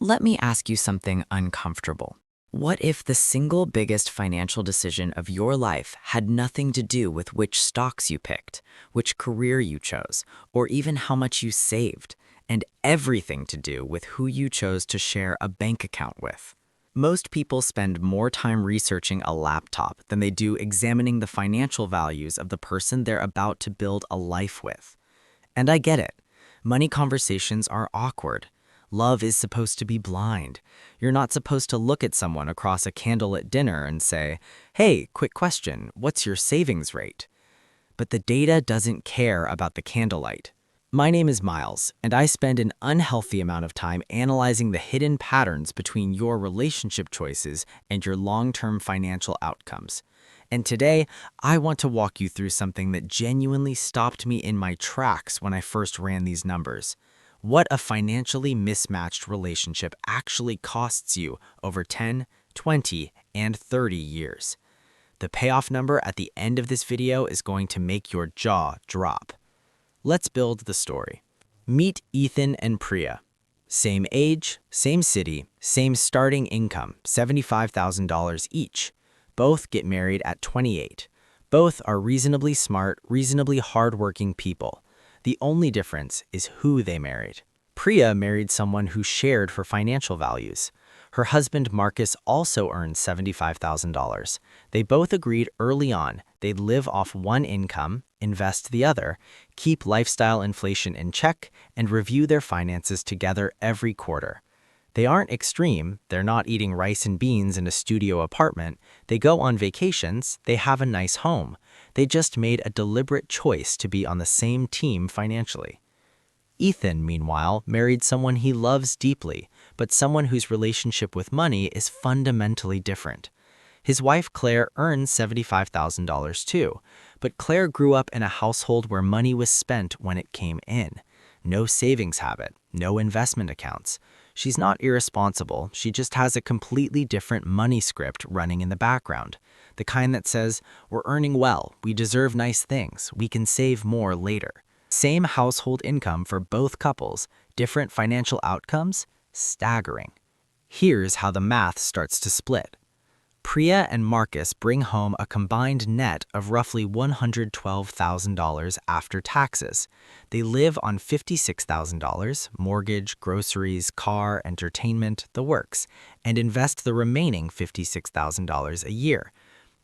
Let me ask you something uncomfortable. What if the single biggest financial decision of your life had nothing to do with which stocks you picked, which career you chose, or even how much you saved, and everything to do with who you chose to share a bank account with? Most people spend more time researching a laptop than they do examining the financial values of the person they're about to build a life with. And I get it. Money conversations are awkward. Love is supposed to be blind. You're not supposed to look at someone across a candlelit dinner and say, "Hey, quick question, what's your savings rate?" But the data doesn't care about the candlelight. My name is Miles, and I spend an unhealthy amount of time analyzing the hidden patterns between your relationship choices and your long-term financial outcomes. And today, I want to walk you through something that genuinely stopped me in my tracks when I first ran these numbers. What a financially mismatched relationship actually costs you over 10, 20, and 30 years. The payoff number at the end of this video is going to make your jaw drop. Let's build the story. Meet Ethan and Priya. Same age, same city, same starting income, $75,000 each. Both get married at 28. Both are reasonably smart, reasonably hardworking people. The only difference is who they married. Priya married someone who shared her financial values. Her husband Marcus also earned $75,000. They both agreed early on they'd live off one income, invest the other, keep lifestyle inflation in check, and review their finances together every quarter. They aren't extreme, they're not eating rice and beans in a studio apartment, they go on vacations, they have a nice home. They just made a deliberate choice to be on the same team financially. Ethan, meanwhile, married someone he loves deeply, but someone whose relationship with money is fundamentally different. His wife Claire earns $75,000 too, but Claire grew up in a household where money was spent when it came in. No savings habit, no investment accounts. She's not irresponsible, she just has a completely different money script running in the background. The kind that says, "We're earning well, we deserve nice things, we can save more later." Same household income for both couples, different financial outcomes? Staggering. Here's how the math starts to split. Priya and Marcus bring home a combined net of roughly $112,000 after taxes. They live on $56,000, mortgage, groceries, car, entertainment, the works, and invest the remaining $56,000 a year.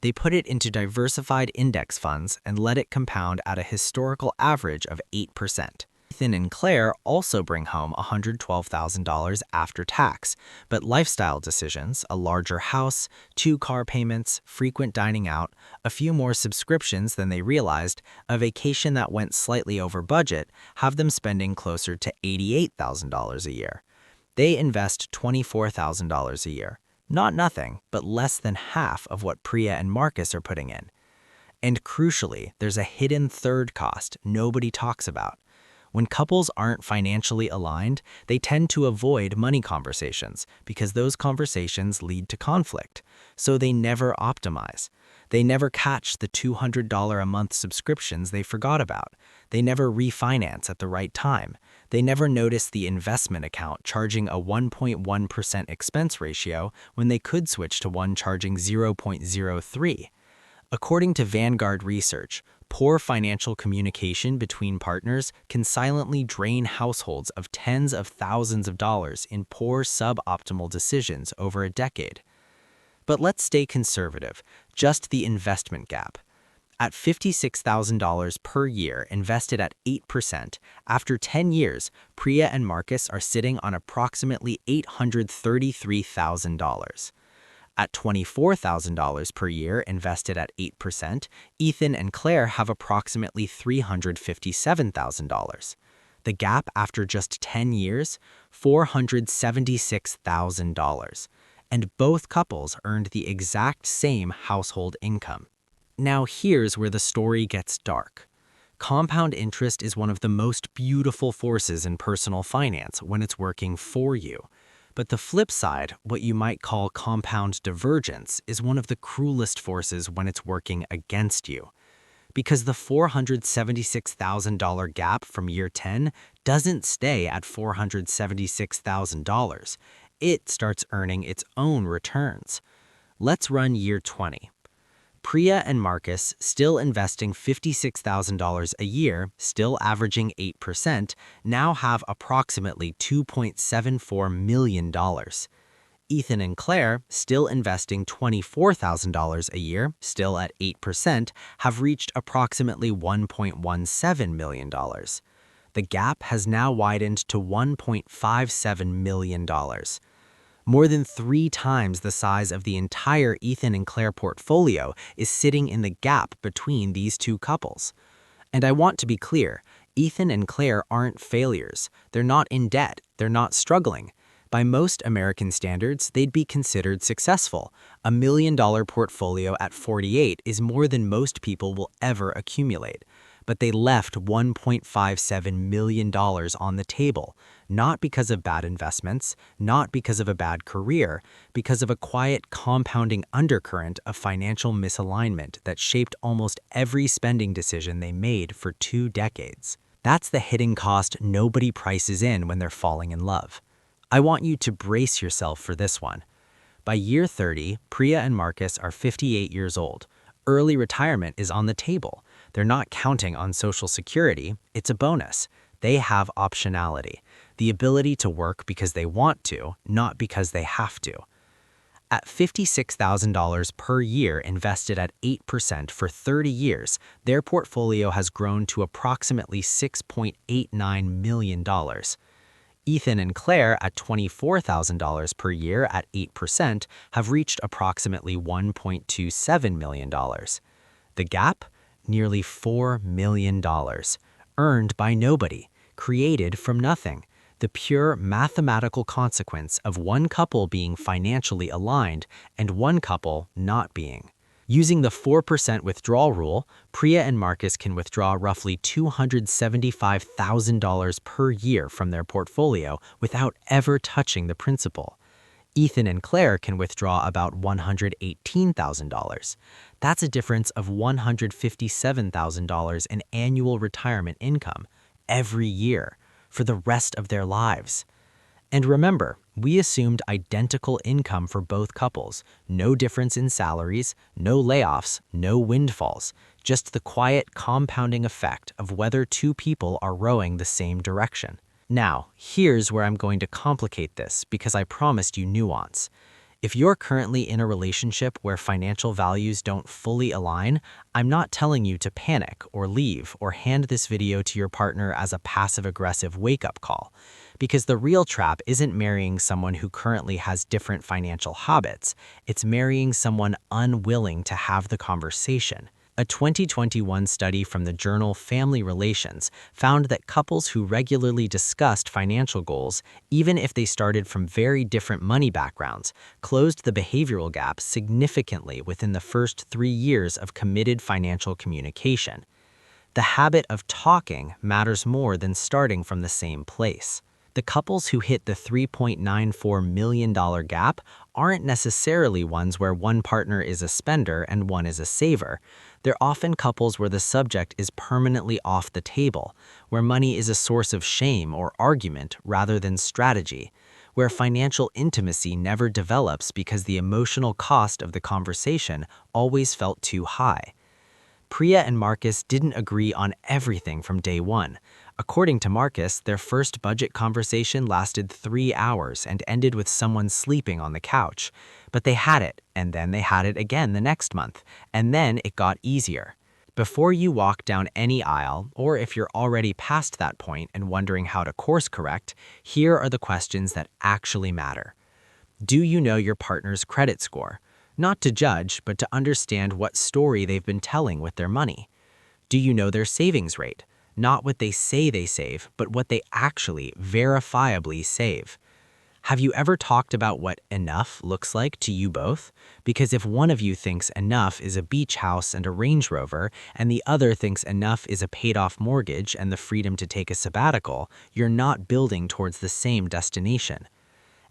They put it into diversified index funds and let it compound at a historical average of 8%. Ethan and Claire also bring home $112,000 after tax, but lifestyle decisions, a larger house, 2 car payments, frequent dining out, a few more subscriptions than they realized, a vacation that went slightly over budget, have them spending closer to $88,000 a year. They invest $24,000 a year. Not nothing, but less than half of what Priya and Marcus are putting in. And crucially, there's a hidden third cost nobody talks about. When couples aren't financially aligned, they tend to avoid money conversations because those conversations lead to conflict. So they never optimize. They never catch the $200 a month subscriptions they forgot about. They never refinance at the right time. They never notice the investment account charging a 1.1% expense ratio when they could switch to one charging 0.03. According to Vanguard research, poor financial communication between partners can silently drain households of tens of thousands of dollars in poor suboptimal decisions over a decade. But let's stay conservative, just the investment gap. At $56,000 per year invested at 8%, after 10 years, Priya and Marcus are sitting on approximately $833,000. At $24,000 per year invested at 8%, Ethan and Claire have approximately $357,000. The gap after just 10 years? $476,000. And both couples earned the exact same household income. Now here's where the story gets dark. Compound interest is one of the most beautiful forces in personal finance when it's working for you. But the flip side, what you might call compound divergence, is one of the cruelest forces when it's working against you. Because the $476,000 gap from year 10 doesn't stay at $476,000. it starts earning its own returns. Let's run year 20. Priya and Marcus, still investing $56,000 a year, still averaging 8%, now have approximately $2.74 million. Ethan and Claire, still investing $24,000 a year, still at 8%, have reached approximately $1.17 million. The gap has now widened to $1.57 million. More than 3 times the size of the entire Ethan and Claire portfolio is sitting in the gap between these two couples. And I want to be clear, Ethan and Claire aren't failures. They're not in debt. They're not struggling. By most American standards, they'd be considered successful. $1 million portfolio at 48 is more than most people will ever accumulate. But they left $1.57 million on the table, not because of bad investments, not because of a bad career, because of a quiet compounding undercurrent of financial misalignment that shaped almost every spending decision they made for 2 decades. That's the hidden cost nobody prices in when they're falling in love. I want you to brace yourself for this one. By year 30, Priya and Marcus are 58 years old. Early retirement is on the table. They're not counting on Social Security, it's a bonus. They have optionality, the ability to work because they want to, not because they have to. At $56,000 per year invested at 8% for 30 years, their portfolio has grown to approximately $6.89 million. Ethan and Claire, at $24,000 per year at 8%, have reached approximately $1.27 million. The gap? Nearly $4 million. Earned by nobody, created from nothing. The pure mathematical consequence of one couple being financially aligned and one couple not being. Using the 4% withdrawal rule, Priya and Marcus can withdraw roughly $275,000 per year from their portfolio without ever touching the principal. Ethan and Claire can withdraw about $118,000. That's a difference of $157,000 in annual retirement income every year for the rest of their lives. And remember, we assumed identical income for both couples, no difference in salaries, no layoffs, no windfalls, just the quiet compounding effect of whether 2 people are rowing the same direction. Now, here's where I'm going to complicate this because I promised you nuance. If you're currently in a relationship where financial values don't fully align, I'm not telling you to panic or leave or hand this video to your partner as a passive-aggressive wake-up call. Because the real trap isn't marrying someone who currently has different financial habits. It's marrying someone unwilling to have the conversation. A 2021 study from the journal Family Relations found that couples who regularly discussed financial goals, even if they started from very different money backgrounds, closed the behavioral gap significantly within the first 3 years of committed financial communication. The habit of talking matters more than starting from the same place. The couples who hit the $3.94 million gap aren't necessarily ones where one partner is a spender and one is a saver. They're often couples where the subject is permanently off the table, where money is a source of shame or argument rather than strategy, where financial intimacy never develops because the emotional cost of the conversation always felt too high. Priya and Marcus didn't agree on everything from day one. According to Marcus, their first budget conversation lasted 3 hours and ended with someone sleeping on the couch. But they had it, and then they had it again the next month, and then it got easier. Before you walk down any aisle, or if you're already past that point and wondering how to course correct, here are the questions that actually matter. Do you know your partner's credit score? Not to judge, but to understand what story they've been telling with their money. Do you know their savings rate? Not what they say they save, but what they actually, verifiably save. Have you ever talked about what enough looks like to you both? Because if one of you thinks enough is a beach house and a Range Rover, and the other thinks enough is a paid-off mortgage and the freedom to take a sabbatical, you're not building towards the same destination.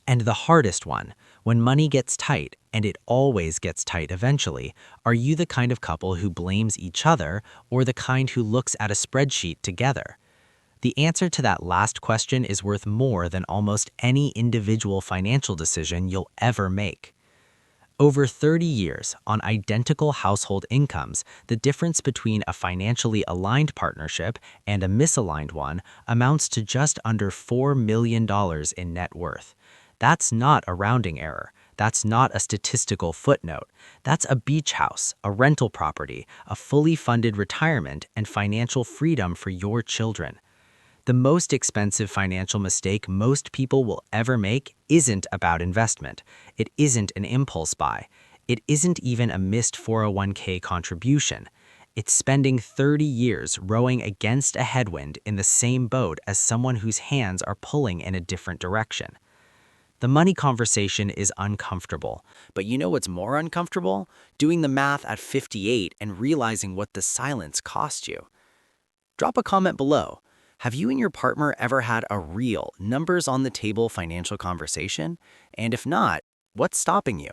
And the hardest one, when money gets tight, and it always gets tight eventually, are you the kind of couple who blames each other or the kind who looks at a spreadsheet together? The answer to that last question is worth more than almost any individual financial decision you'll ever make. Over 30 years, on identical household incomes, the difference between a financially aligned partnership and a misaligned one amounts to just under $4 million in net worth. That's not a rounding error. That's not a statistical footnote. That's a beach house, a rental property, a fully funded retirement, and financial freedom for your children. The most expensive financial mistake most people will ever make isn't about investment. It isn't an impulse buy. It isn't even a missed 401k contribution. It's spending 30 years rowing against a headwind in the same boat as someone whose hands are pulling in a different direction. The money conversation is uncomfortable. But you know what's more uncomfortable? Doing the math at 58 and realizing what the silence cost you. Drop a comment below. Have you and your partner ever had a real, numbers on the table financial conversation? And if not, what's stopping you?